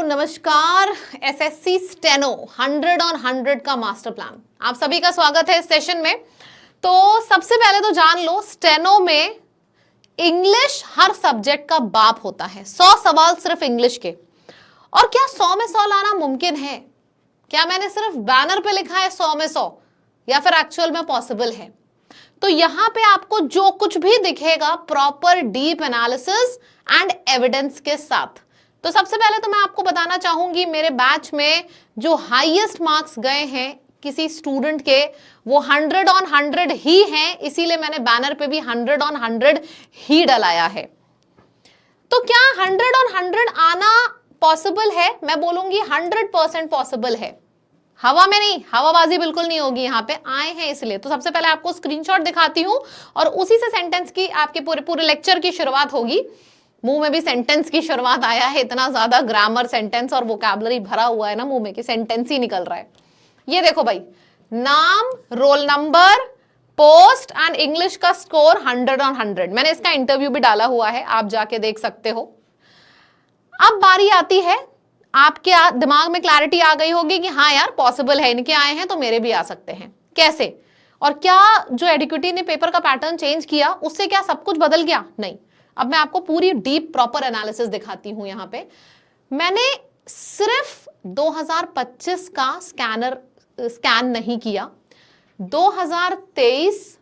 नमस्कार। SSC steno 100 on 100 का master plan, आप सभी का स्वागत है इस सेशन में। तो सबसे पहले तो जान लो, स्टेनो में इंग्लिश हर सब्जेक्ट का बाप होता है। 100 सवाल सिर्फ इंग्लिश के। और क्या 100 में 100 लाना मुमकिन है? क्या मैंने सिर्फ बैनर पे लिखा है 100 में 100, या फिर एक्चुअल में पॉसिबल है? तो यहां पे आपको जो कुछ भी दिखेगा proper deep analysis and evidence के साथ। तो सबसे पहले तो मैं आपको बताना चाहूंगी, मेरे बैच में जो हाईएस्ट मार्क्स गए हैं किसी स्टूडेंट के, वो 100 ऑन 100 ही हैं, इसीलिए मैंने बैनर पे भी 100 ऑन 100 ही डलाया है। तो क्या 100 ऑन 100 आना पॉसिबल है? मैं बोलूंगी 100% पॉसिबल है। हवा में नहीं, हवाबाजी बिल्कुल नहीं होगी, यहाँ पे आए हैं इसलिए। तो सबसे पहले आपको स्क्रीनशॉट दिखाती हूं और उसी से सेंटेंस की, आपके पूरे लेक्चर की शुरुआत होगी। मुंह में भी सेंटेंस की शुरुआत आया है, इतना ज्यादा ग्रामर, सेंटेंस और वोकैबुलरी भरा हुआ है ना मुंह में कि सेंटेंस ही निकल रहा है। ये देखो भाई, नाम, roll number, post and English का स्कोर 100 ऑन 100। मैंने इसका इंटरव्यू भी डाला हुआ है, आप जाके देख सकते हो। अब बारी आती है, आपके दिमाग में क्लैरिटी आ गई होगी कि हाँ यार पॉसिबल है, इनके आए हैं तो मेरे भी आ सकते हैं। कैसे? और क्या जो एडिक्विटी ने पेपर का पैटर्न चेंज किया उससे क्या सब कुछ बदल गया? नहीं। अब मैं आपको पूरी डीप प्रॉपर एनालिसिस दिखाती हूं। यहां पे मैंने सिर्फ 2025 का स्कैन नहीं किया, 2023,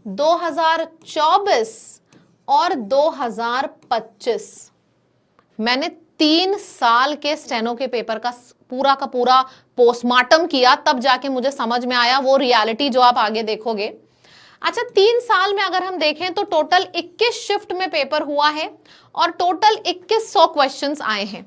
2024 और 2025 मैंने 3 साल के स्टेनो के पेपर का पूरा पोस्टमार्टम किया, तब जाके मुझे समझ में आया वो रियलिटी जो आप आगे देखोगे। अच्छा, 3 साल में अगर हम देखें तो टोटल 21 शिफ्ट में पेपर हुआ है और टोटल 2100 क्वेश्चंस आए हैं।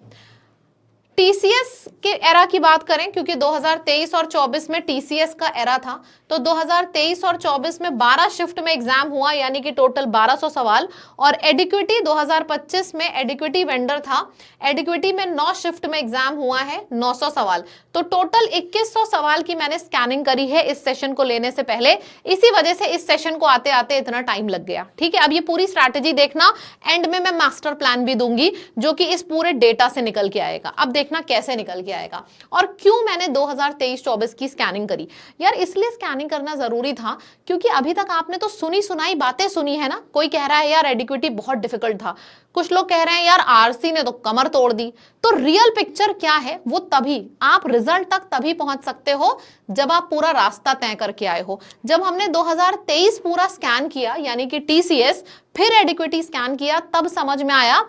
टीसीएस के एरा की बात करें, क्योंकि 2023 और 24 में टीसीएस का एरा था, तो 2023 और 24 में 12 शिफ्ट में एग्जाम हुआ, यानी कि टोटल 1200 सवाल। और एडिक्विटी 2025 में एडिक्विटी वेंडर था, एडिक्विटी में 9 शिफ्ट में एग्जाम हुआ है, 900 सवाल। तो टोटल 2100 सवाल की मैंने स्कैनिंग करी है इस सेशन को लेने से पहले। इसी वजह से इस सेशन को आते आते इतना टाइम लग गया। ठीक है, अब ये पूरी स्ट्रैटेजी देखना, एंड में मैं मास्टर प्लान भी दूंगी जो कि इस पूरे डेटा से निकल के आएगा। अब देखना कैसे निकल के आएगा और क्यों मैंने 2023-24 की स्कैनिंग करी। यार इसलिए स्कैनिंग करना जरूरी था क्योंकि अभी तक आपने तो सुनी सुनाई बातें सुनी है ना। कोई कह रहा है यार एडिक्विटी बहुत डिफिकल्ट था, कुछ लोग कह रहे हैं यार आरसी ने तो कमर तोड़ दी। तो रियल पिक्चर क्या है, वो तभी आप रिजल्ट तक तभी पहुंच सकते हो जब आप पूरा रास्ता तय करके आए हो। जब हमने 2023 पूरा स्कैन किया, यानी कि टीसीएस, फिर एडिक्विटी स्कैन किया, तब समझ में आया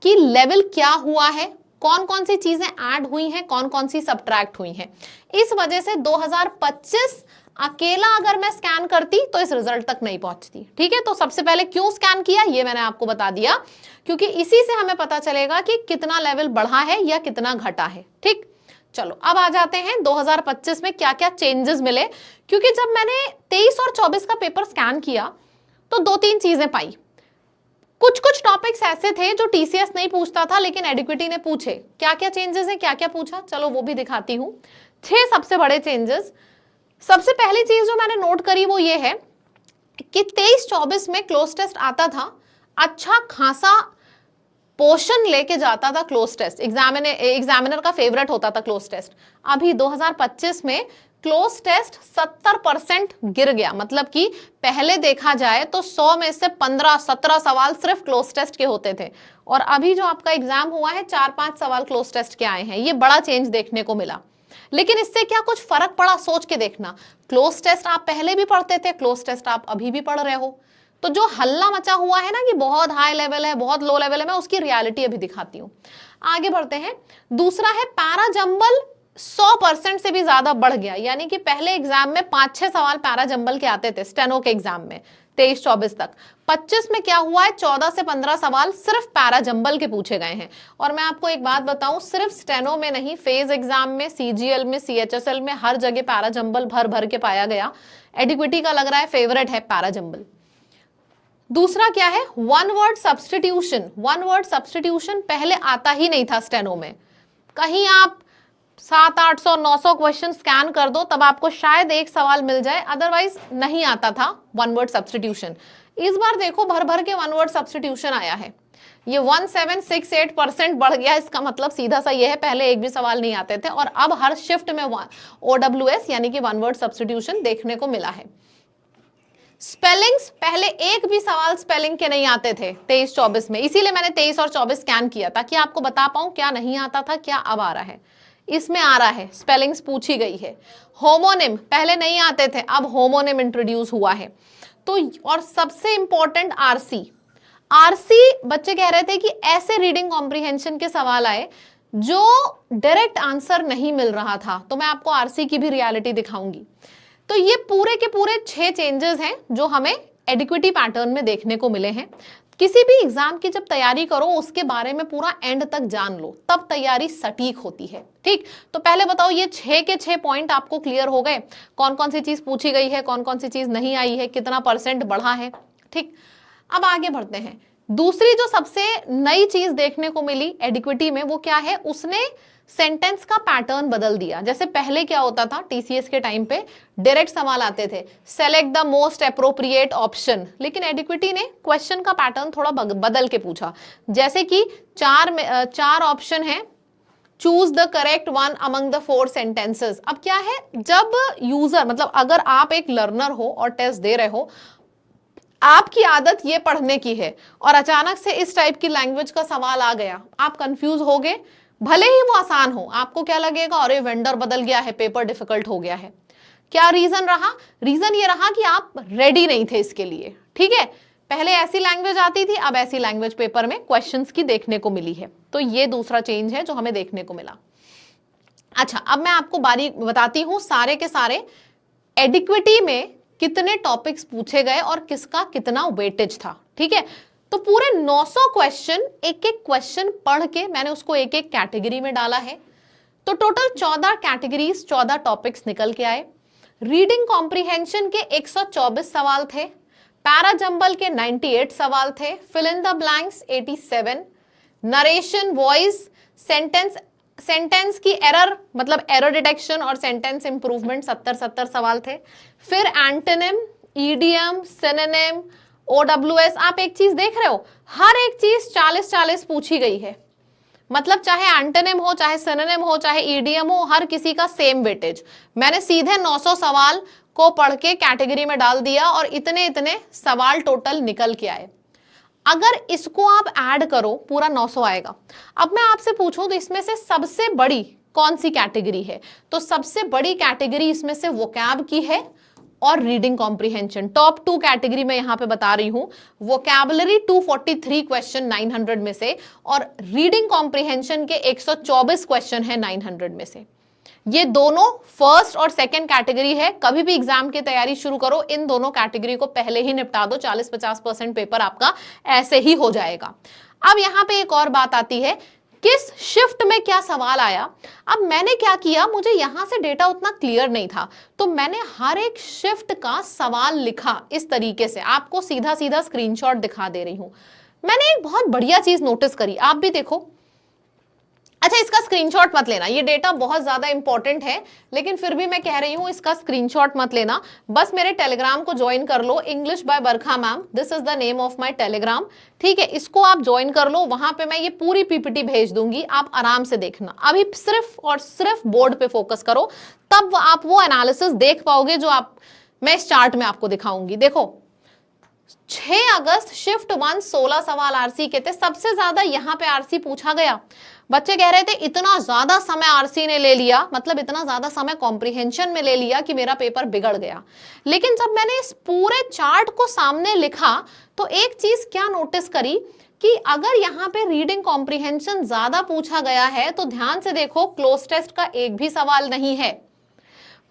कि लेवल क्या हुआ है, कौन कौन सी चीजें ऐड हुई हैं, कौन कौन सी सब्ट्रैक्ट हुई हैं। इस वजह से 2025 अकेला अगर मैं स्कैन करती तो इस रिजल्ट तक नहीं पहुंचती। ठीक है, तो सबसे पहले क्यों स्कैन किया ये मैंने आपको बता दिया, क्योंकि इसी से हमें पता चलेगा कि कितना लेवल बढ़ा है या कितना घटा है। ठीक, चलो अब आ जाते हैं 2025 में क्या क्या चेंजेस मिले। क्योंकि जब मैंने 23 और 24 का पेपर स्कैन किया तो 2-3 चीजें पाई। कुछ टॉपिक्स ऐसे थे जो टीसीएस नहीं पूछता था लेकिन एडिक्विटी ने पूछे। क्या क्या चेंजेस है, क्या क्या पूछा, चलो वो भी दिखाती हूं। 6 सबसे बड़े चेंजेस। सबसे पहली चीज जो मैंने नोट करी वो ये है कि 23-24 में क्लोज टेस्ट आता था, अच्छा खासा पोर्शन लेके जाता था क्लोज टेस्ट, एग्जामिनर का फेवरेट होता था क्लोज टेस्ट। अभी 2025 में क्लोज टेस्ट 70% गिर गया। मतलब कि पहले देखा जाए तो 100 में से 15-17 सवाल सिर्फ क्लोज टेस्ट के होते थे, और अभी जो आपका एग्जाम हुआ है 4-5 सवाल क्लोज टेस्ट के आए हैं। ये बड़ा चेंज देखने को मिला। लेकिन इससे क्या कुछ फर्क पड़ा, सोच के देखना। क्लोज टेस्ट आप पहले भी पढ़ते थे, क्लोज टेस्ट आप अभी भी पढ़ रहे हो। तो जो हल्ला मचा हुआ है ना कि बहुत हाई लेवल है, बहुत लो लेवल है, मैं उसकी रियलिटी अभी दिखाती हूँ। आगे बढ़ते हैं। दूसरा है पैरा जंबल 100% से भी ज्यादा बढ़ गया। यानी कि पहले एग्जाम में 5-6 सवाल पैरा जंबल के आते थे स्टेनो के एग्जाम में 23-24 तक। 25 में क्या हुआ है, 14 से 15 सवाल सिर्फ पैरा जंबल के पूछे गए हैं। और मैं आपको एक बात बताऊं, सिर्फ स्टेनो में नहीं, फेज एग्जाम में, सीजीएल में, सीएचएसएल में, हर जगह पैरा जंबल भर भर के पाया गया। एडिक्विटी का लग रहा है फेवरेट है पैरा जंबल। दूसरा क्या है, one word substitution. One word substitution पहले आता ही नहीं था स्टेनो में। कहीं आप 700-800-900 क्वेश्चन स्कैन कर दो तब आपको शायद एक सवाल मिल जाए, अदरवाइज नहीं आता था वन वर्ड सब्सटीट्यूशन। इस बार देखो भर भर के वन वर्ड सब्स्टिट्यूशन आया है, ये 1768% बढ़ गया। इसका मतलब सीधा सा ये है, पहले एक भी सवाल नहीं आते थे और अब हर शिफ्ट में OWS यानी कि वन वर्ड सब्स्टिट्यूशन देखने को मिला है। स्पेलिंग्स, पहले एक भी सवाल स्पेलिंग के नहीं आते थे 23-24 में, इसीलिए मैंने 23 और 24 स्कैन किया ताकि आपको बता पाऊं क्या नहीं आता था, क्या अब आ रहा है। इसमें आ रहा है, स्पेलिंग्स पूछी गई है। होमोनिम पहले नहीं आते थे, अब होमोनिम इंट्रोड्यूस हुआ है। तो और सबसे इंपॉर्टेंट आरसी, बच्चे कह रहे थे कि ऐसे रीडिंग कॉम्प्रिहेंशन के सवाल आए जो डायरेक्ट आंसर नहीं मिल रहा था, तो मैं आपको आरसी की भी रियलिटी दिखाऊंगी। तो ये पूरे के पूरे 6 चेंजेस हैं जो हमें एडिक्विटी पैटर्न में देखने को मिले हैं। किसी भी एग्जाम की जब तैयारी करो उसके बारे में पूरा एंड तक जान लो, तब तैयारी सटीक होती है। ठीक, तो पहले बताओ ये 6 के 6 पॉइंट आपको क्लियर हो गए, कौन कौन सी चीज पूछी गई है, कौन कौन सी चीज नहीं आई है, कितना % बढ़ा है। ठीक, अब आगे बढ़ते हैं। दूसरी जो सबसे नई चीज देखने को मिली एडिक्विटी में वो क्या है, उसने सेंटेंस का पैटर्न बदल दिया। जैसे पहले क्या होता था, टीसीएस के टाइम पे डायरेक्ट सवाल आते थे, select the most appropriate option, लेकिन एडिक्विटी ने क्वेश्चन का पैटर्न थोड़ा बदल के पूछा। जैसे कि 4 ऑप्शन है, choose the correct one among the 4 sentences. अब क्या है, जब यूजर मतलब अगर आप एक लर्नर हो और टेस्ट दे रहे हो, आपकी आदत ये पढ़ने की है और अचानक से इस टाइप की लैंग्वेज का सवाल आ गया, आप कंफ्यूज हो गए, भले ही वो आसान हो, आपको क्या लगेगा, अरे वेंडर बदल गया है, पेपर डिफिकल्ट हो गया है। क्या रीजन रहा, रीजन ये रहा कि आप रेडी नहीं थे इसके लिए। ठीक है, पहले ऐसी लैंग्वेज आती थी, अब ऐसी लैंग्वेज पेपर में क्वेश्चंस की देखने को मिली है। तो ये दूसरा चेंज है जो हमें देखने को मिला। अच्छा, अब मैं आपको बारीक बताती हूं सारे के सारे एडिक्विटी में कितने टॉपिक्स पूछे गए और किसका कितना वेटेज था। ठीक है, तो पूरे 900 क्वेश्चन, एक एक क्वेश्चन पढ़ के मैंने उसको एक एक कैटेगरी में डाला है। तो टोटल 14 कैटेगरीज, 14 टॉपिक्स निकल के आए। रीडिंग कॉम्प्रिहेंशन के 124 सवाल थे, पैरा जंबल के 98 सवाल थे, fill in the blanks 87, narration, voice, sentence की एरर मतलब एरर डिटेक्शन और सेंटेंस इंप्रूवमेंट 70 सवाल थे। फिर एंटोनिम, ईडीएम, सिनोनिम, OWS। आप एक चीज देख रहे हो, हर एक चीज 40-40 पूछी गई है। मतलब चाहे एंटोनिम हो, चाहे सिनोनिम हो, चाहे ईडीएम हो, हर किसी का सेम वेटेज। मैंने सीधे 900 सवाल को पढ़ के कैटेगरी में डाल दिया और इतने इतने सवाल टोटल निकल के आए। अगर इसको आप ऐड करो पूरा 900 आएगा। अब मैं आपसे पूछूं तो इसमें से सबसे बड़ी कौन सी कैटेगरी है, तो सबसे बड़ी कैटेगरी इसमें से वोकैब की है और रीडिंग कॉम्प्रिहेंशन। टॉप 2 कैटेगरी में यहां पे बता रही हूं, वोकैबुलरी 243 क्वेश्चन 900 में से और रीडिंग कॉम्प्रिहेंशन के 124 क्वेश्चन है 900 में से। ये दोनों फर्स्ट और सेकंड कैटेगरी है। कभी भी एग्जाम की तैयारी शुरू करो, इन दोनों कैटेगरी को पहले ही निपटा दो, 40-50% पेपर आपका ऐसे ही हो जाएगा। अब यहां पे एक और बात आती है, किस शिफ्ट में क्या सवाल आया। अब मैंने क्या किया, मुझे यहां से डेटा उतना क्लियर नहीं था, तो मैंने हर एक शिफ्ट का सवाल लिखा इस तरीके से। आपको सीधा सीधा स्क्रीनशॉट दिखा दे रही हूं। मैंने एक बहुत बढ़िया चीज नोटिस करी, आप भी देखो। अच्छा, इसका स्क्रीनशॉट मत लेना, ये डेटा बहुत ज्यादा इंपॉर्टेंट है, लेकिन फिर भी मैं कह रही हूं इसका स्क्रीनशॉट मत लेना। बस मेरे टेलीग्राम को ज्वाइन कर लो, English by Barkha ma'am, this is the name of my Telegram. ठीक है, इसको आप ज्वाइन कर लो, वहां पे मैं ये पूरी पीपीटी भेज दूंगी, आप आराम से देखना। अभी सिर्फ और सिर्फ बोर्ड पे फोकस करो, तब आप वो एनालिसिस देख पाओगे जो मैं इस चार्ट में आपको दिखाऊंगी। देखो, 6 अगस्त शिफ्ट 1 16 सवाल आरसी के थे, सबसे ज्यादा यहाँ पे आरसी पूछा गया। बच्चे कह रहे थे इतना ज्यादा समय आरसी ने ले लिया, मतलब इतना ज्यादा समय कॉम्प्रिहेंशन में ले लिया कि मेरा पेपर बिगड़ गया। लेकिन जब मैंने इस पूरे चार्ट को सामने लिखा तो एक चीज क्या नोटिस करी कि अगर यहाँ पे रीडिंग कॉम्प्रिहेंशन ज्यादा पूछा गया है तो ध्यान से देखो, क्लोज टेस्ट का एक भी सवाल नहीं है।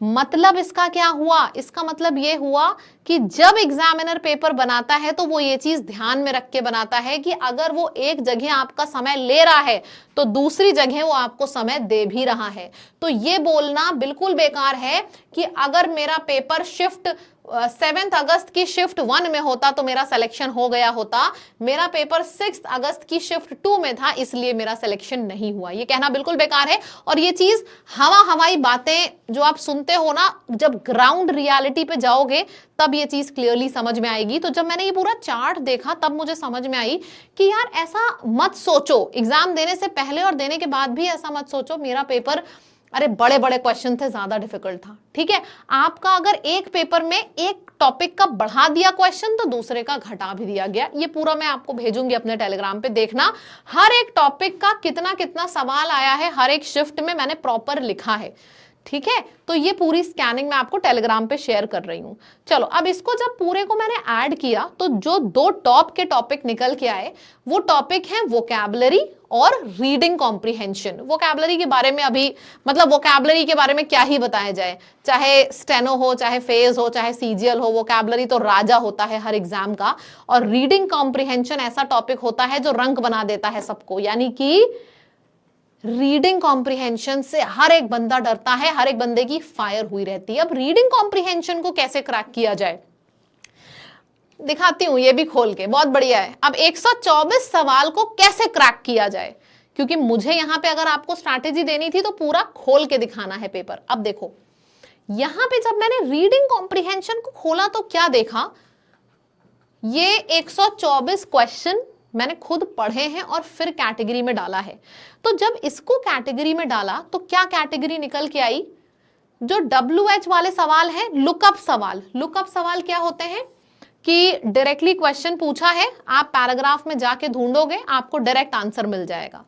मतलब इसका क्या हुआ, इसका मतलब ये हुआ कि जब एग्जामिनर पेपर बनाता है तो वो ये चीज ध्यान में रख के बनाता है कि अगर वो एक जगह आपका समय ले रहा है तो दूसरी जगह वो आपको समय दे भी रहा है। तो ये बोलना बिल्कुल बेकार है कि अगर मेरा पेपर शिफ्ट 7 अगस्त की शिफ्ट 1 में होता तो मेरा सिलेक्शन हो गया होता, मेरा पेपर 6 अगस्त की शिफ्ट 2 में था इसलिए मेरा सिलेक्शन नहीं हुआ। ये कहना बिल्कुल बेकार है। और ये चीज हवाई बातें जो आप सुनते हो ना, जब ग्राउंड रियलिटी पे जाओगे तब ये चीज क्लियरली समझ में आएगी। तो जब मैंने ये पूरा चार्ट देखा तब मुझे समझ में आई कि यार ऐसा मत सोचो, एग्जाम देने से पहले और देने के बाद भी ऐसा मत सोचो मेरा पेपर, अरे बड़े बड़े क्वेश्चन थे, ज्यादा डिफिकल्ट था। ठीक है, आपका अगर एक पेपर में एक टॉपिक का बढ़ा दिया क्वेश्चन तो दूसरे का घटा भी दिया गया। ये पूरा मैं आपको भेजूंगी अपने टेलीग्राम पे, देखना हर एक टॉपिक का कितना कितना सवाल आया है, हर एक शिफ्ट में मैंने प्रॉपर लिखा है। ठीक है, तो ये पूरी स्कैनिंग मैं आपको टेलीग्राम पे शेयर कर रही हूं। चलो अब इसको जब पूरे को मैंने ऐड किया तो जो 2 टॉप के टॉपिक निकल के आए वो टॉपिक है वोकैबुलरी और रीडिंग कॉम्प्रिहेंशन। वोकैबुलरी के बारे में अभी मतलब वोकैबुलरी के बारे में क्या ही बताया जाए, चाहे स्टेनो हो, चाहे फेज हो, चाहे सीजीएल हो, वोकैबुलरी तो राजा होता है हर एग्जाम का। और रीडिंग कॉम्प्रिहेंशन ऐसा टॉपिक होता है जो रंग बना देता है सबको, यानी कि रीडिंग कॉम्प्रिहेंशन से हर एक बंदा डरता है, हर एक बंदे की फायर हुई रहती है। अब रीडिंग कॉम्प्रिहेंशन को कैसे क्रैक किया जाए दिखाती हूं, ये भी खोल के, बहुत बढ़िया है। अब 124 सवाल को कैसे क्रैक किया जाए, क्योंकि मुझे यहां पे अगर आपको स्ट्रैटेजी देनी थी तो पूरा खोल के दिखाना है पेपर। अब देखो यहां पे जब मैंने रीडिंग कॉम्प्रिहेंशन को खोला तो क्या देखा, ये 124 क्वेश्चन मैंने खुद पढ़े हैं और फिर कैटेगरी में डाला है। तो जब इसको कैटेगरी में डाला तो क्या कैटेगरी निकल के आई, जो WH वाले सवाल हैं, लुकअप सवाल। लुकअप सवाल क्या होते हैं कि डायरेक्टली क्वेश्चन पूछा है, आप पैराग्राफ में जाके ढूंढोगे, आपको डायरेक्ट आंसर मिल जाएगा।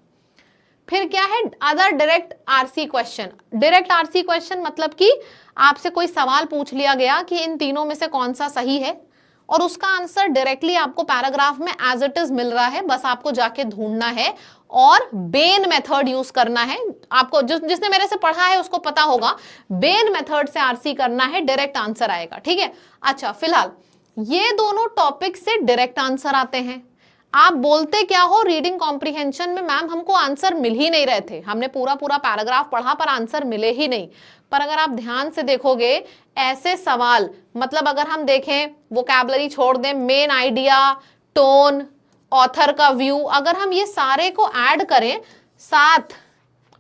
फिर क्या है, other direct RC question. Direct RC question मतलब कि आपसे कोई सवाल पूछ लिया गया कि इन तीनों में से कौन सा सही है, और उसका आंसर डायरेक्टली आपको पैराग्राफ में एज इट इज मिल रहा है, बस आपको जाके ढूंढना है और बेन मेथड यूज करना है। आपको जिसने मेरे से पढ़ा है उसको पता होगा, बेन मेथड से आरसी करना है, डायरेक्ट आंसर आएगा। ठीक है, अच्छा फिलहाल ये दोनों टॉपिक से डायरेक्ट आंसर आते हैं। आप बोलते क्या हो, रीडिंग कॉम्प्रिहेंशन में मैम हमको आंसर मिल ही नहीं रहे थे, हमने पूरा पूरा पैराग्राफ पढ़ा पर आंसर मिले ही नहीं। पर अगर आप ध्यान से देखोगे ऐसे सवाल, मतलब अगर हम देखें वोकैबुलरी छोड़ दें, मेन आइडिया, टोन, ऑथर का व्यू, अगर हम ये सारे को ऐड करें 7,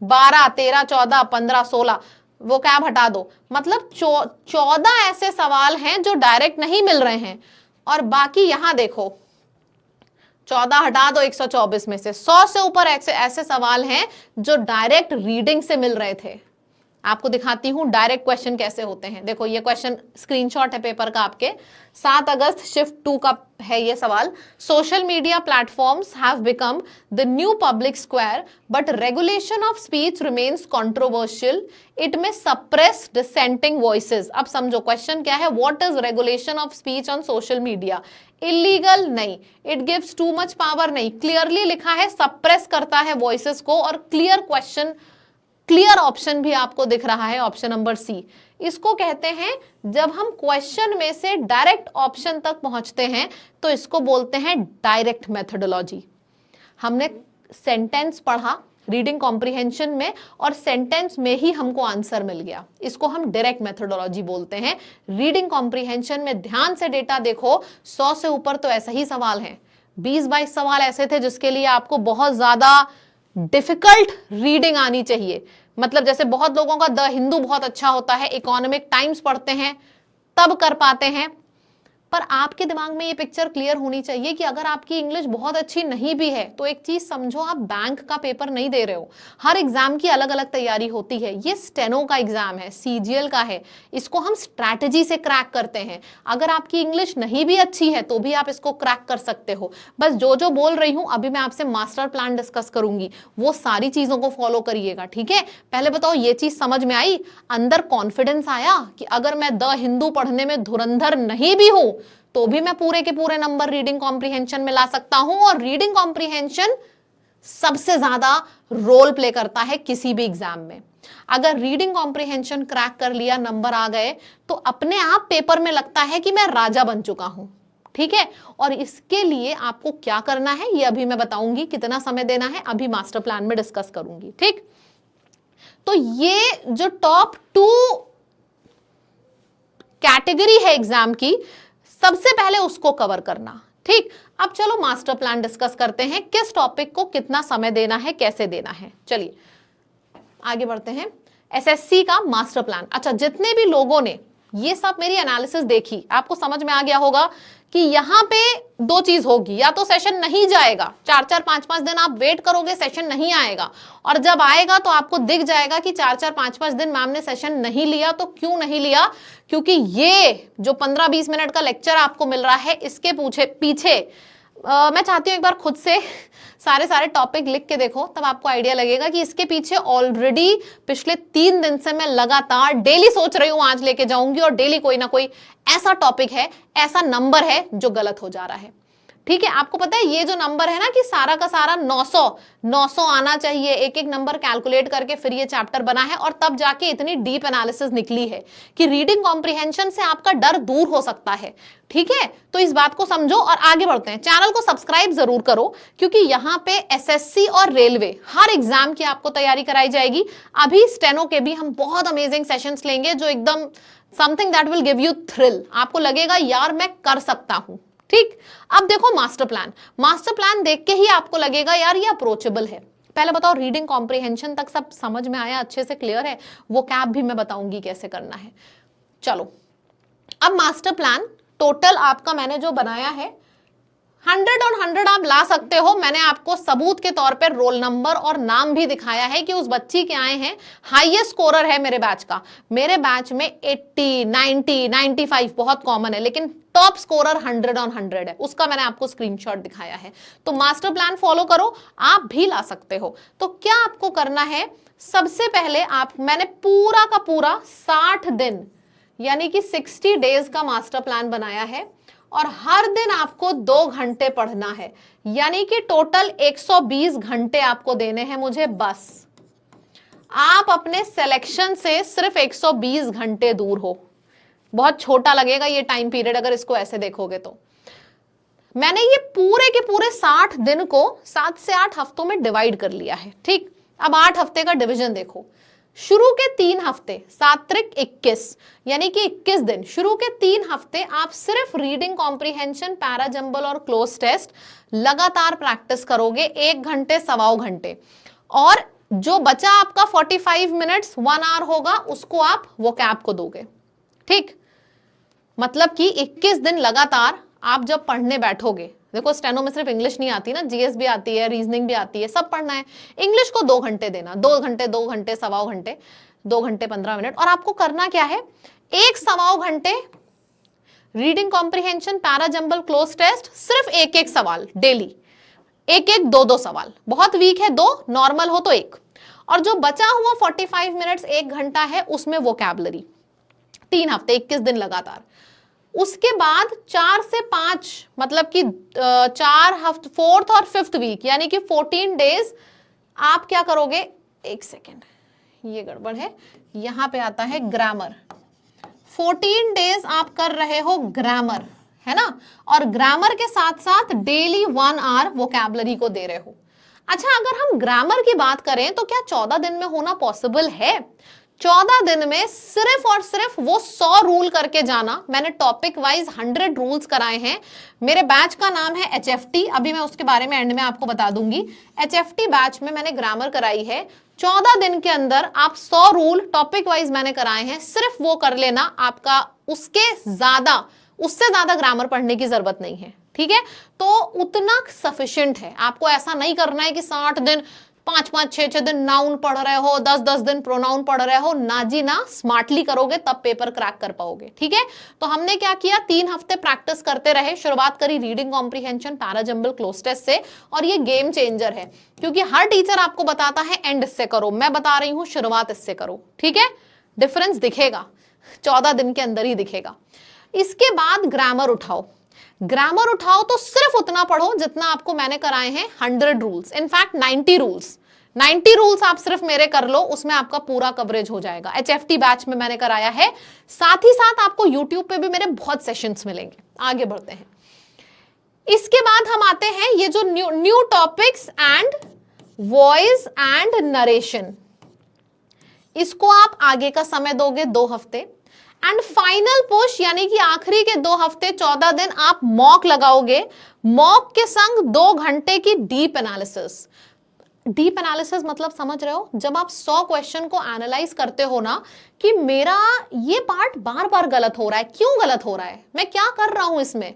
12, 13, 14, 15, 16, वो कैब हटा दो, मतलब 14 ऐसे सवाल हैं जो डायरेक्ट नहीं मिल रहे हैं। और बाकी यहां देखो 14 हटा दो 124 में से 100 से ऊपर ऐसे सवाल हैं जो डायरेक्ट रीडिंग से मिल रहे थे। आपको दिखाती हूं डायरेक्ट क्वेश्चन कैसे होते हैं। देखो ये क्वेश्चन स्क्रीनशॉट है पेपर का आपके, 7 अगस्त शिफ्ट 2 का है ये सवाल। Social media platforms have become the new public square but regulation of speech remains controversial, it में सप्रेस डिसेंटिंग वॉइसेस। अब समझो क्वेश्चन क्या है, what is regulation of speech on social media. Illegal नहीं, it gives too much power नहीं, clearly लिखा है suppress करता है वॉइसेस को। और क्लियर क्वेश्चन, क्लियर ऑप्शन भी आपको दिख रहा है, ऑप्शन नंबर सी। इसको कहते हैं जब हम क्वेश्चन में से डायरेक्ट ऑप्शन तक पहुंचते हैं तो इसको बोलते हैं डायरेक्ट मेथोडोलॉजी। हमने सेंटेंस पढ़ा रीडिंग कॉम्प्रिहेंशन में और सेंटेंस में ही हमको आंसर मिल गया, इसको हम डायरेक्ट मेथोडोलॉजी बोलते हैं। रीडिंग कॉम्प्रिहेंशन में ध्यान से डेटा देखो, 100 से ऊपर तो ऐसे ही सवाल हैं, 20-22 सवाल ऐसे थे जिसके लिए आपको बहुत ज्यादा डिफिकल्ट रीडिंग आनी चाहिए। मतलब जैसे बहुत लोगों का द हिंदू बहुत अच्छा होता है, इकोनॉमिक टाइम्स पढ़ते हैं तब कर पाते हैं। पर आपके दिमाग में ये पिक्चर क्लियर होनी चाहिए कि अगर आपकी इंग्लिश बहुत अच्छी नहीं भी है तो एक चीज समझो, आप बैंक का पेपर नहीं दे रहे हो। हर एग्जाम की अलग अलग तैयारी होती है। ये स्टेनो का एग्जाम है, सीजीएल का है, इसको हम स्ट्रैटेजी से क्रैक करते हैं। अगर आपकी इंग्लिश नहीं भी अच्छी है तो भी आप इसको क्रैक कर सकते हो। बस जो बोल रही हूं अभी मैं आपसे मास्टर प्लान डिस्कस करूंगी, वो सारी चीजों को फॉलो करिएगा। ठीक है, पहले बताओ ये चीज समझ में आई, अंदर कॉन्फिडेंस आया कि अगर मैं द हिंदू पढ़ने में धुरंधर नहीं भी हूं तो भी मैं पूरे के पूरे नंबर रीडिंग कॉम्प्रिहेंशन में ला सकता हूं। और रीडिंग कॉम्प्रिहेंशन सबसे ज्यादा रोल प्ले करता है किसी भी एग्जाम में। अगर रीडिंग कॉम्प्रिहेंशन क्रैक कर लिया, नंबर आ गए, तो अपने आप पेपर में लगता है कि मैं राजा बन चुका हूं। ठीक है, और इसके लिए आपको क्या करना है ये अभी मैं बताऊंगी, कितना समय देना है अभी मास्टर प्लान में डिस्कस करूंगी। ठीक, तो ये जो टॉप 2 कैटेगरी है एग्जाम की, सबसे पहले उसको कवर करना। ठीक, अब चलो मास्टर प्लान डिस्कस करते हैं, किस टॉपिक को कितना समय देना है, कैसे देना है। चलिए आगे बढ़ते हैं। एसएससी का मास्टर प्लान। अच्छा, जितने भी लोगों ने ये सब मेरी एनालिसिस देखी, आपको समझ में आ गया होगा कि यहां पे दो चीज होगी, या तो सेशन नहीं जाएगा, 4-4 5-5 दिन आप वेट करोगे, सेशन नहीं आएगा, और जब आएगा तो आपको दिख जाएगा कि 4-4 5-5 दिन मैम ने सेशन नहीं लिया। तो क्यों नहीं लिया? क्योंकि ये जो 15-20 मिनट का लेक्चर आपको मिल रहा है, इसके पीछे मैं चाहती हूँ एक बार खुद से सारे टॉपिक लिख के देखो, तब आपको आइडिया लगेगा कि इसके पीछे ऑलरेडी पिछले 3 दिन से मैं लगातार डेली सोच रही हूँ आज लेके जाऊंगी, और डेली कोई ना कोई ऐसा टॉपिक है, ऐसा नंबर है जो गलत हो जा रहा है। ठीक है, आपको पता है ये जो नंबर है ना कि सारा का सारा 900 आना चाहिए, एक एक नंबर कैलकुलेट करके फिर ये चैप्टर बना है, और तब जाके इतनी डीप एनालिसिस निकली है कि रीडिंग कॉम्प्रिहेंशन से आपका डर दूर हो सकता है। ठीक है, तो इस बात को समझो और आगे बढ़ते हैं। चैनल को सब्सक्राइब जरूर करो, क्योंकि यहाँ पे एसएससी और रेलवे हर एग्जाम की आपको तैयारी कराई जाएगी। अभी स्टेनो के भी हम बहुत अमेजिंग सेशंस लेंगे, जो एकदम something that will give you thrill, आपको लगेगा यार मैं कर सकता हूं। ठीक, अब देखो मास्टर प्लान देख के ही आपको लगेगा यार ये अप्रोचेबल है। पहले बताओ रीडिंग कॉम्प्रिहेंशन तक सब समझ में आया, अच्छे से क्लियर है? वो कैप भी मैं बताऊंगी कैसे करना है। चलो, अब मास्टर प्लान टोटल आपका मैंने जो बनाया है 100 और 100 आप ला सकते हो। मैंने आपको सबूत के तौर पर रोल नंबर और नाम भी दिखाया है कि उस बच्ची के आए हैं, हाईएस्ट स्कोरर है मेरे बैच का। मेरे बैच में 80, 90, 95 बहुत कॉमन है, लेकिन टॉप स्कोरर 100 और 100 है, उसका मैंने आपको स्क्रीनशॉट दिखाया है। तो मास्टर प्लान फॉलो करो, आप भी ला सकते हो। तो क्या आपको करना है, सबसे पहले मैंने पूरा का पूरा 60 दिन यानी कि 60 डेज का मास्टर प्लान बनाया है, और हर दिन आपको 2 घंटे पढ़ना है, यानी कि टोटल 120 घंटे आपको देने हैं मुझे। बस आप अपने सिलेक्शन से सिर्फ 120 घंटे दूर हो। बहुत छोटा लगेगा ये टाइम पीरियड अगर इसको ऐसे देखोगे तो। मैंने ये पूरे के पूरे 60 दिन को 7 से 8 हफ्तों में डिवाइड कर लिया है। ठीक, अब 8 हफ्ते का डिवीजन देखो। शुरू के 3 हफ्ते 7-21 यानी कि 21 दिन, शुरू के 3 हफ्ते आप सिर्फ रीडिंग कॉम्प्रिहेंशन, पैराजंबल और क्लोज टेस्ट लगातार प्रैक्टिस करोगे, 1 घंटे 1.25 घंटे, और जो बचा आपका 45 मिनट्स 1 आवर होगा, उसको आप वो कैप को दोगे। ठीक, मतलब कि 21 दिन लगातार आप जब पढ़ने बैठोगे, देखो स्टेनो में सिर्फ इंग्लिश नहीं आती ना, जीएस भी आती है, रीजनिंग भी आती है, सब पढ़ना है। इंग्लिश को 2 घंटे देना, 2 घंटे 2 घंटे 1.25 घंटे, 2 घंटे 15 मिनट। और आपको करना क्या है, 1.25 घंटे reading comprehension, parajumble, cloze test, सिर्फ 1-1 सवाल डेली, 1-1 2-2 सवाल। बहुत वीक है 2, नॉर्मल हो तो 1, और जो बचा हुआ 45 मिनट्स 1 घंटा है, उसमें वोकैबुलरी। 3 हफ्ते 21 दिन लगातार। उसके बाद 4 से 5 मतलब कि 4 हफ्ते, 4th और 5th वीक यानी कि 14 डेज आप क्या करोगे, 1 सेकेंड ये गड़बड़ है, यहां पे आता है ग्रामर। 14 डेज आप कर रहे हो ग्रामर, है ना, और ग्रामर के साथ साथ डेली 1 आवर वोकैबुलरी को दे रहे हो। अच्छा, अगर हम ग्रामर की बात करें तो क्या 14 दिन में होना पॉसिबल है? 14 दिन में सिर्फ और सिर्फ वो 100 रूल करके जाना। मैंने टॉपिक वाइज 100 रूल्स कराए हैं। मेरे बैच का नाम है HFT, अभी मैं उसके बारे में एंड में आपको बता दूंगी। HFT बैच में मैंने ग्रामर कराई है। 14 दिन के अंदर आप 100 रूल टॉपिक वाइज मैंने कराए हैं, सिर्फ वो कर लेना, आपका उससे ज्यादा ग्रामर पढ़ने की जरूरत नहीं है। ठीक है, तो उतना सफिशिएंट है। आपको ऐसा नहीं करना है कि 60 दिन 5-5, 6-6 दिन नाउन पढ़ रहे हो, 10-10 दिन प्रोनाउन पढ़ रहे हो, ना जी ना। स्मार्टली करोगे तब पेपर क्रैक कर पाओगे। ठीक है, तो हमने क्या किया, 3 हफ्ते प्रैक्टिस करते रहे। शुरुआत करी reading comprehension, parajumble, cloze test से, और ये गेम चेंजर है, क्योंकि हर टीचर आपको बताता है एंड इससे करो, मैं बता रही हूं शुरुआत इससे करो। ठीक है, डिफरेंस दिखेगा, 14 दिन के अंदर ही दिखेगा। इसके बाद ग्रामर उठाओ। ग्रामर उठाओ तो सिर्फ उतना पढ़ो जितना आपको मैंने कराए हैं 100 रूल्स, इनफैक्ट 90 रूल्स आप सिर्फ मेरे कर लो, उसमें आपका पूरा कवरेज हो जाएगा। HFT बैच में मैंने कराया है। साथ ही साथ आपको YouTube पे भी मेरे बहुत सेशंस मिलेंगे। आगे बढ़ते हैं। इसके बाद हम आते हैं ये जो new topics and voice and narration, इसको आप आगे का समय दोगे 2 हफ्ते। एंड फाइनल पुश यानी कि आखिरी के 2 हफ्ते 14 दिन आप मॉक लगाओगे। मॉक के संग 2 घंटे की डीप एनालिसिस। डीप एनालिसिस मतलब समझ रहे हो, जब आप 100 क्वेश्चन को एनालाइज करते हो ना कि मेरा ये पार्ट बार बार गलत हो रहा है, क्यों गलत हो रहा है, मैं क्या कर रहा हूं इसमें।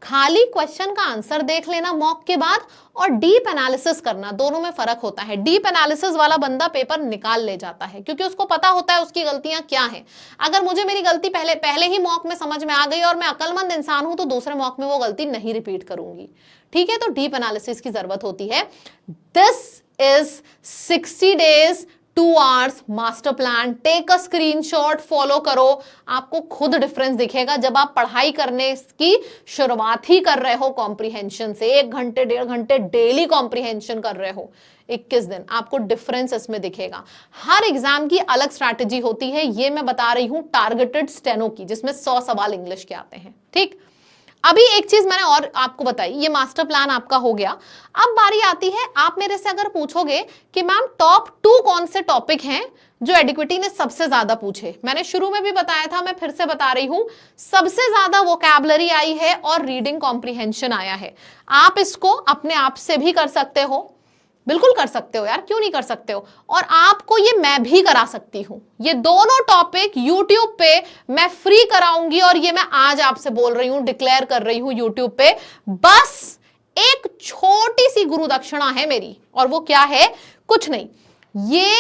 खाली क्वेश्चन का आंसर देख लेना मॉक के बाद और डीप एनालिसिस करना, दोनों में फर्क होता है। डीप एनालिसिस वाला बंदा पेपर निकाल ले जाता है क्योंकि उसको पता होता है उसकी गलतियां क्या हैं। अगर मुझे मेरी गलती पहले ही मॉक में समझ में आ गई और मैं अक्लमंद इंसान हूं तो दूसरे मॉक में वो गलती नहीं रिपीट करूंगी। ठीक है, तो डीप एनालिसिस की जरूरत होती है। This is 60 days 2 hours master plan. Take a screenshot, follow करो, आपको खुद डिफरेंस दिखेगा जब आप पढ़ाई करने की शुरुआत ही कर रहे हो कॉम्प्रिहेंशन से। 1 घंटे 1.5 घंटे डेली कॉम्प्रिहेंशन कर रहे हो 21 दिन, आपको डिफरेंस इसमें दिखेगा। हर एग्जाम की अलग स्ट्रैटेजी होती है, ये मैं बता रही हूं टारगेटेड स्टेनो की, जिसमें 100 सवाल इंग्लिश के आते हैं। ठीक, अभी एक चीज मैंने और आपको बताई, ये मास्टर प्लान आपका हो गया। अब बारी आती है, आप मेरे से अगर पूछोगे कि मैम टॉप 2 कौन से टॉपिक हैं जो एडिक्विटी ने सबसे ज्यादा पूछे। मैंने शुरू में भी बताया था, मैं फिर से बता रही हूं, सबसे ज्यादा वोकैबुलरी आई है और रीडिंग कॉम्प्रिहेंशन आया है। आप इसको अपने आप से भी कर सकते हो, बिल्कुल कर सकते हो यार, क्यों नहीं कर सकते हो। और आपको ये मैं भी करा सकती हूं, ये दोनों टॉपिक YouTube पे मैं फ्री कराऊंगी और ये मैं आज आपसे बोल रही हूं, डिक्लेयर कर रही हूं YouTube पे। बस एक छोटी सी गुरु दक्षिणा है मेरी, और वो क्या है, कुछ नहीं, ये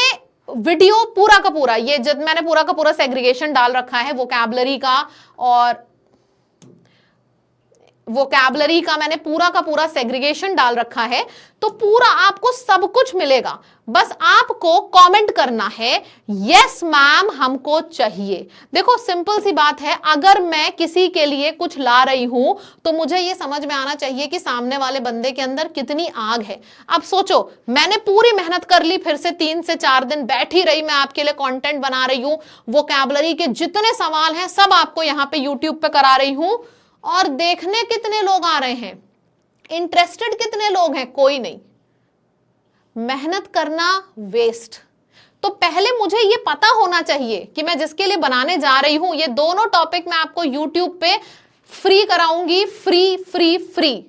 वीडियो पूरा का पूरा, ये जब मैंने पूरा का पूरा सेग्रीगेशन डाल रखा है वोकैबुलरी का, और वोकैबुलरी का मैंने पूरा का पूरा सेग्रीगेशन डाल रखा है, तो पूरा आपको सब कुछ मिलेगा। बस आपको कमेंट करना है यस मैम हमको चाहिए। देखो सिंपल सी बात है, अगर मैं किसी के लिए कुछ ला रही हूं तो मुझे ये समझ में आना चाहिए कि सामने वाले बंदे के अंदर कितनी आग है। अब सोचो, मैंने पूरी मेहनत कर ली, फिर से 3 से 4 दिन बैठी रही, मैं आपके लिए कंटेंट बना रही हूं, वोकैबुलरी के जितने सवाल हैं सब आपको यहां पे यूट्यूब पे करा रही हूं, और देखने कितने लोग आ रहे हैं, इंटरेस्टेड कितने लोग हैं, कोई नहीं। मेहनत करना वेस्ट। तो पहले मुझे ये पता होना चाहिए कि मैं जिसके लिए बनाने जा रही हूं, ये दोनों टॉपिक मैं आपको YouTube पे फ्री कराऊंगी, फ्री फ्री फ्री,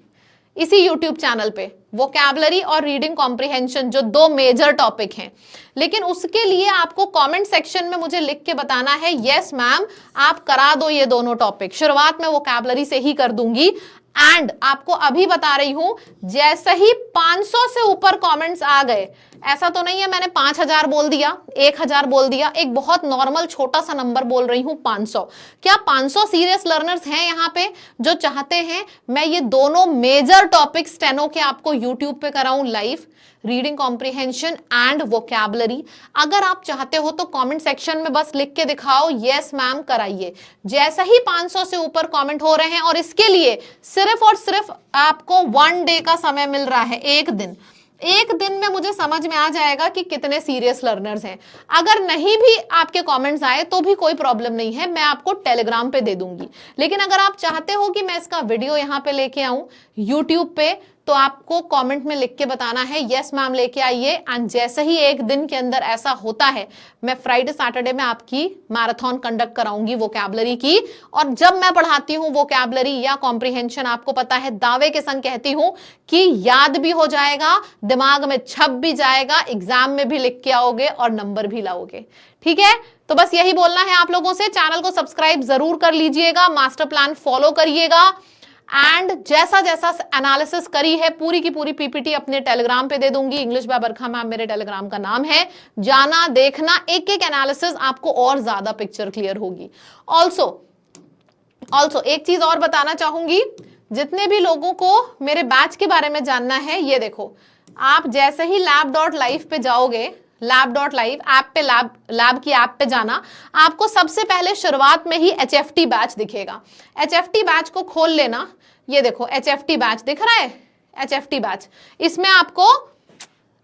इसी YouTube चैनल पे, वोकैबुलरी और रीडिंग कॉम्प्रिहेंशन, जो 2 मेजर टॉपिक हैं। लेकिन उसके लिए आपको कमेंट सेक्शन में मुझे लिख के बताना है यस मैम आप करा दो ये दोनों टॉपिक। शुरुआत में वोकैबुलरी से ही कर दूंगी। एंड आपको अभी बता रही हूं, जैसे ही 500 से ऊपर कमेंट्स आ गए, ऐसा तो नहीं है मैंने 5000 बोल दिया, 1000 बोल दिया, एक बहुत नॉर्मल छोटा सा नंबर बोल रही हूं, 500। क्या 500 सीरियस लर्नर्स हैं यहां पे जो चाहते हैं मैं ये दोनों मेजर टॉपिक स्टेनो के आपको यूट्यूब पे कराऊं live, reading comprehension and vocabulary? अगर आप चाहते हो तो कमेंट सेक्शन में बस लिख के दिखाओ यस मैम कराइए। जैसे ही 500 से ऊपर कमेंट हो रहे हैं, और इसके लिए सिर्फ और सिर्फ आपको 1 डे का समय मिल रहा है, एक दिन में मुझे समझ में आ जाएगा कि कितने सीरियस लर्नर्स हैं। अगर नहीं भी आपके कमेंट्स आए तो भी कोई प्रॉब्लम नहीं है, मैं आपको टेलीग्राम पे दे दूंगी। लेकिन अगर आप चाहते हो कि मैं इसका वीडियो यहां पे लेके आऊं यूट्यूब पे, तो आपको कमेंट में लिख के बताना है यस मैम लेके आइए। एंड जैसे ही एक दिन के अंदर ऐसा होता है, मैं फ्राइडे सैटरडे में आपकी मैराथन कंडक्ट कराऊंगी वोकैबुलरी की। और जब मैं पढ़ाती हूं वोकैबुलरी या कॉम्प्रिहेंशन, आपको पता है दावे के संग कहती हूं कि याद भी हो जाएगा, दिमाग में छप भी जाएगा, एग्जाम में भी लिख के आओगे और नंबर भी लाओगे। ठीक है, तो बस यही बोलना है आप लोगों से। चैनल को सब्सक्राइब जरूर कर लीजिएगा, मास्टर प्लान फॉलो करिएगा, एंड जैसा जैसा एनालिसिस करी है पूरी की पूरी पीपीटी अपने टेलीग्राम पे दे दूंगी। इंग्लिश बाय बरखा मैम मेरे टेलीग्राम का नाम है, जाना देखना, एक एक एनालिसिस आपको और ज्यादा पिक्चर क्लियर होगी। ऑल्सो एक चीज और बताना चाहूंगी, जितने भी लोगों को मेरे बैच के बारे में जानना है, ये देखो, आप जैसे ही lab.live पे जाओगे, lab.live ऐप पे, लैब की ऐप पे जाना, आपको सबसे पहले शुरुआत में ही HFT बैच दिखेगा। HFT बैच को खोल लेना, ये देखो HFT बैच दिख रहा है, HFT बैच। इसमें आपको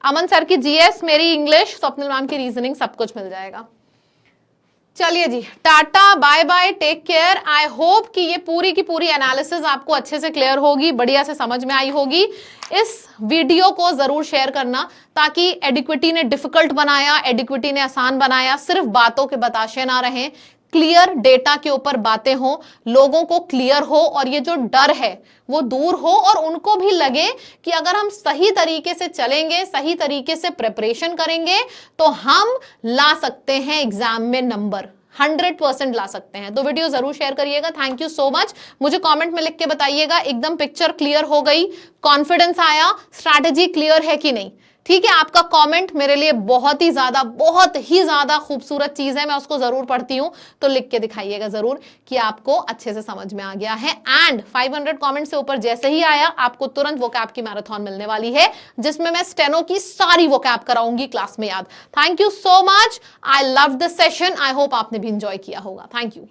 अमन सर की GS, मेरी इंग्लिश, स्वप्निल मैम की रीजनिंग, सब कुछ मिल जाएगा। चलिए जी, tata bye bye, take care. I hope कि ये पूरी की पूरी एनालिसिस आपको अच्छे से क्लियर होगी, बढ़िया से समझ में आई होगी। इस वीडियो को जरूर शेयर करना, ताकि एडिक्विटी ने डिफिकल्ट बनाया, एडिक्विटी ने आसान बनाया, सिर्फ बातों के बताशे ना रहें, क्लियर डेटा के ऊपर बातें हो, लोगों को क्लियर हो और ये जो डर है वो दूर हो और उनको भी लगे कि अगर हम सही तरीके से चलेंगे, सही तरीके से प्रिपरेशन करेंगे तो हम ला सकते हैं एग्जाम में नंबर, 100% ला सकते हैं। तो वीडियो जरूर शेयर करिएगा। Thank you so much. मुझे कमेंट में लिख के बताइएगा एकदम पिक्चर क्लियर हो गई, कॉन्फिडेंस आया, स्ट्रैटेजी क्लियर है कि नहीं। ठीक है, आपका कमेंट मेरे लिए बहुत ही ज्यादा खूबसूरत चीज है, मैं उसको जरूर पढ़ती हूं। तो लिख के दिखाइएगा जरूर कि आपको अच्छे से समझ में आ गया है। एंड 500 कमेंट से ऊपर जैसे ही आया आपको तुरंत वोकैब की मैराथन मिलने वाली है, जिसमें मैं स्टेनो की सारी वोकैब कराऊंगी क्लास में याद। Thank you so much, I love this session. I hope आपने भी इंजॉय किया होगा। Thank you.